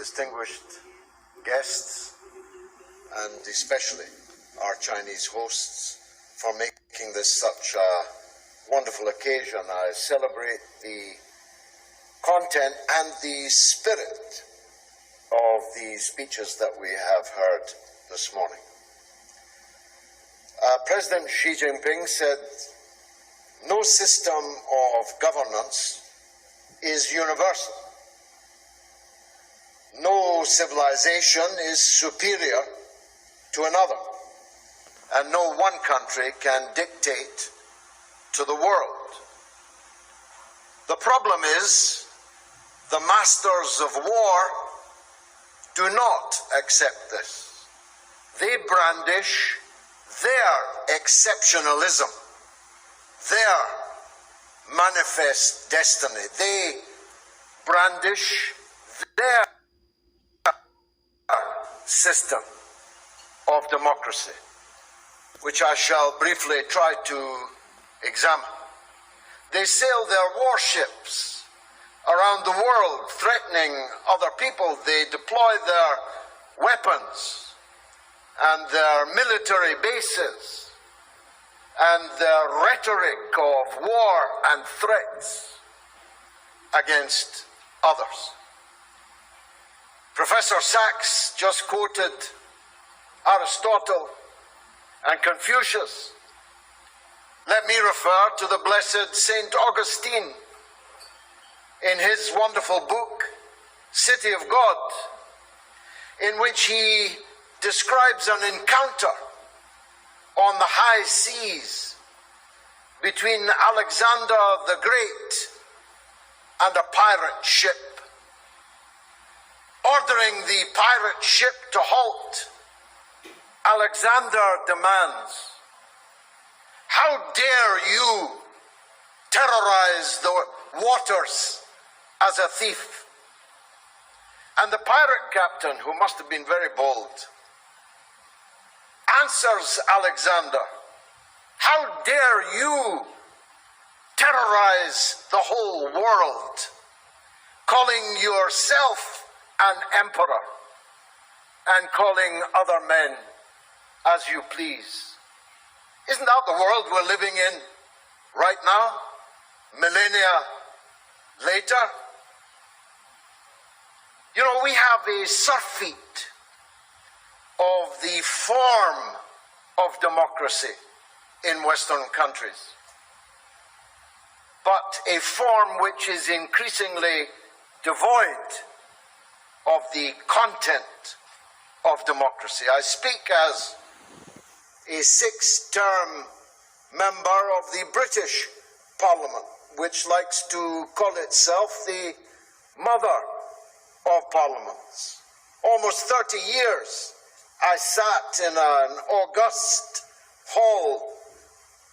distinguished guests, and especially our Chinese hosts, for making this such a wonderful occasion. I celebrate the content and the spirit of the speeches that we have heard this morning. President Xi Jinping said, "No system of governance is universal. No civilization is superior to another, and no one country can dictate to the world. The problem is the masters of war do not accept this. They brandish their exceptionalism, their manifest destiny. They brandish their system of democracy, which I shall briefly try to examine. They sail their warships around the world, threatening other people. They deploy their weapons and their military bases and their rhetoric of war and threats against others. Professor Sachs just quoted Aristotle and Confucius. Let me refer to the blessed Saint Augustine in his wonderful book, City of God, in which he describes an encounter on the high seas between Alexander the Great and a pirate ship. Ordering the pirate ship to halt, Alexander demands, "How dare you terrorize the waters as a thief?" And the pirate captain, who must have been very bold, answers Alexander, "How dare you terrorize the whole world, calling yourself an emperor and calling other men as you please?" Isn't that the world we're living in right now, millennia later? You know, we have a surfeit of the form of democracy in Western countries, but a form which is increasingly devoid of the content of democracy. I speak as a six-term member of the British Parliament, which likes to call itself the mother of parliaments. Almost 30 years I sat in an august hall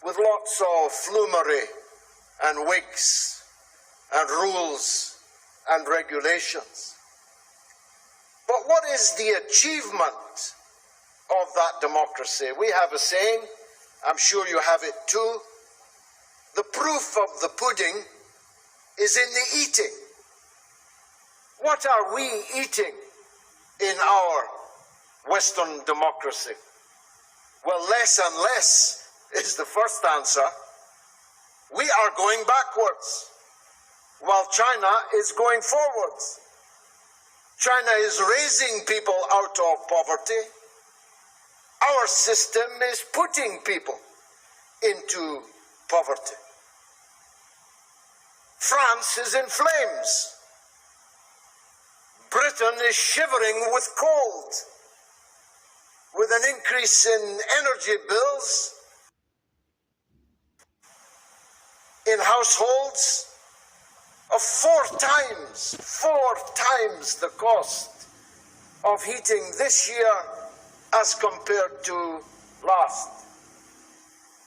with lots of flumery and wigs and rules and regulations. But what is the achievement of that democracy? We have a saying, I'm sure you have it too, the proof of the pudding is in the eating. What are we eating in our Western democracy? Well, less and less is the first answer. We are going backwards, while China is going forwards. China is raising people out of poverty. Our system is putting people into poverty. France is in flames. Britain is shivering with cold, with an increase in energy bills in households of four times the cost of heating this year as compared to last.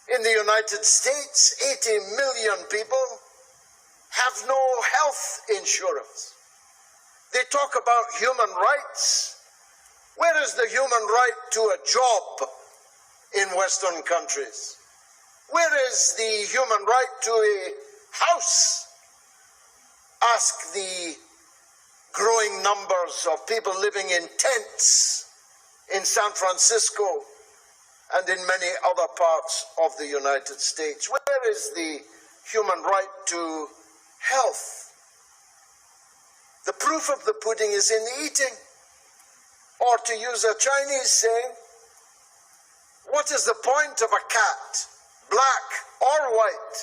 In the United States, 80 million people have no health insurance. They talk about human rights. Where is the human right to a job in Western countries? Where is the human right to a house? Ask the growing numbers of people living in tents in San Francisco and in many other parts of the United States. Where is the human right to health? The proof of the pudding is in the eating. Or to use a Chinese saying, what is the point of a cat, black or white,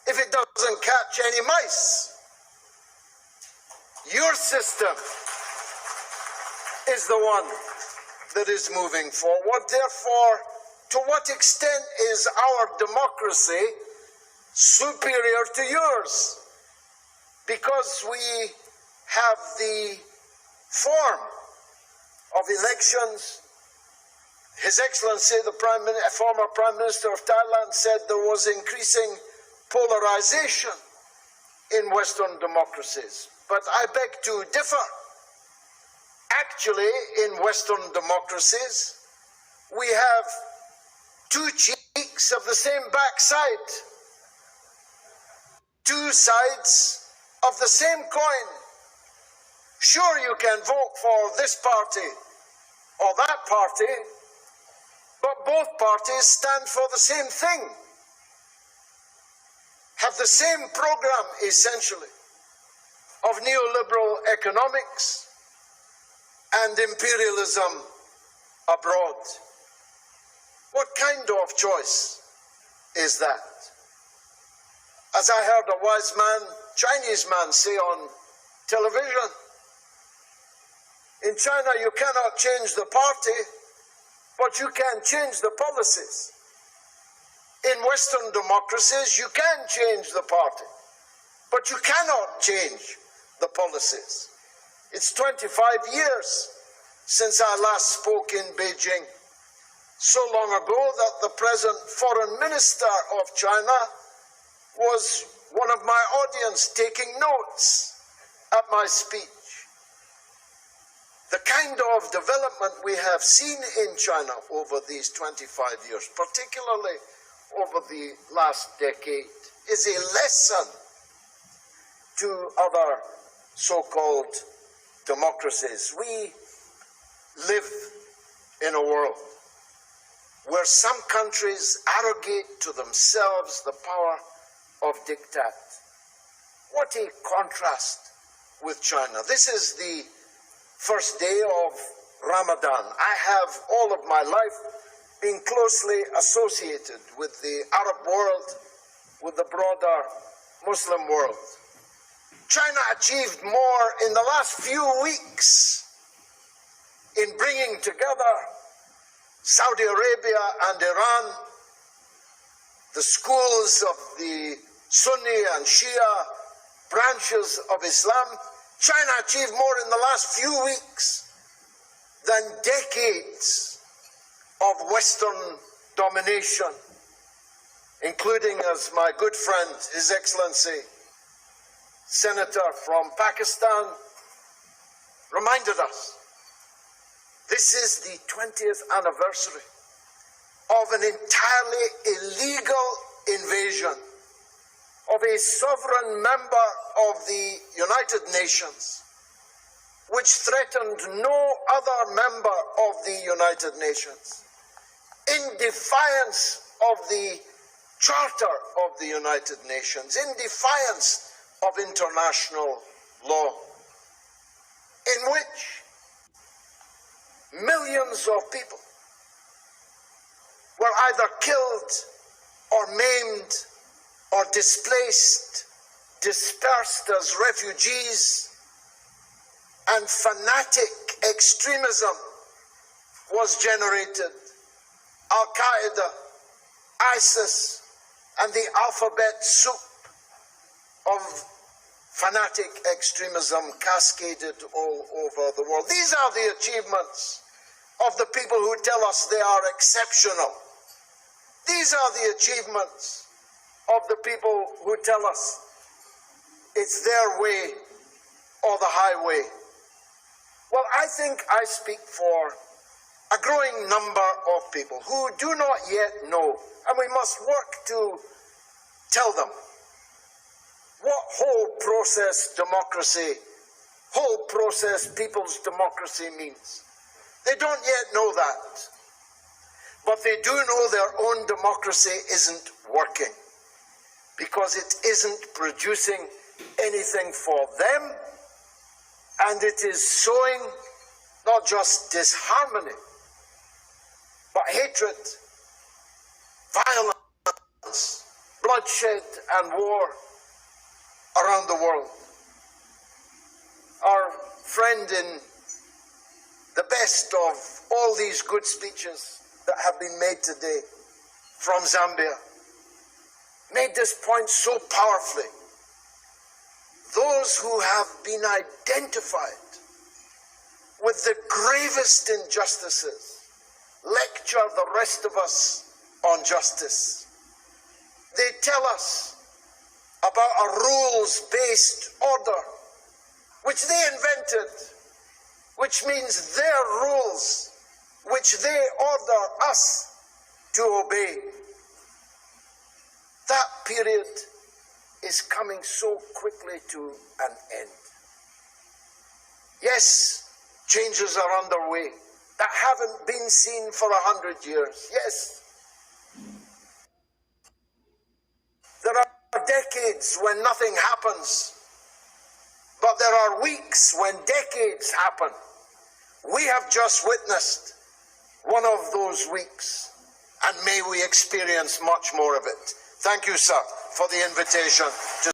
if it doesn't catch any mice? Your system is the one that is moving forward. Therefore, to what extent is our democracy superior to yours? Because we have the form of elections. His Excellency, the former Prime Minister of Thailand, said there was increasing polarization in Western democracies. But I beg to differ. Actually, in Western democracies, we have two cheeks of the same backside, two sides of the same coin. Sure, you can vote for this party or that party, but both parties stand for the same thing, have the same program, essentially, of neoliberal economics and imperialism abroad. What kind of choice is that? As I heard a wise man, Chinese man, say on television, in China you cannot change the party, but you can change the policies. In Western democracies, you can change the party, but you cannot change the policies. It's 25 years since I last spoke in Beijing, so long ago that the present foreign minister of China was one of my audience taking notes at my speech. The kind of development we have seen in China over these 25 years, particularly over the last decade, is a lesson to other so-called democracies. We live in a world where some countries arrogate to themselves the power of diktat. What a contrast with China. This is the first day of Ramadan. I have all of my life been closely associated with the Arab world, with the broader Muslim world. China achieved more in the last few weeks in bringing together Saudi Arabia and Iran, the schools of the Sunni and Shia branches of Islam. China achieved more in the last few weeks than decades of Western domination, including, as my good friend, His Excellency, Senator from Pakistan, reminded us. This is the 20th anniversary of an entirely illegal invasion of a sovereign member of the United Nations, which threatened no other member of the United Nations, in defiance of the Charter of the United Nations, in defiance of international law, in which millions of people were either killed or maimed or displaced, dispersed as refugees, and fanatic extremism was generated. Al-Qaeda, ISIS, and the alphabet soup of fanatic extremism cascaded all over the world. These are the achievements of the people who tell us they are exceptional. These are the achievements of the people who tell us it's their way or the highway. Well, I think I speak for a growing number of people who do not yet know, and we must work to tell them what whole process democracy whole process people's democracy means. They don't yet know that. But they do know their own democracy isn't working because it isn't producing anything for them, and it is sowing not just disharmony, but hatred, violence, bloodshed, and war around the world. Our friend in the best of all these good speeches that have been made today from Zambia made this point so powerfully. Those who have been identified with the gravest injustices lecture the rest of us on justice. They tell us about a rules-based order which they invented, which means their rules, which they order us to obey. That period is coming so quickly to an end. Yes, changes are underway that haven't been seen for 100 years. Yes, there are decades when nothing happens, but there are weeks when decades happen. We have just witnessed one of those weeks, and may we experience much more of it. Thank you, sir, for the invitation to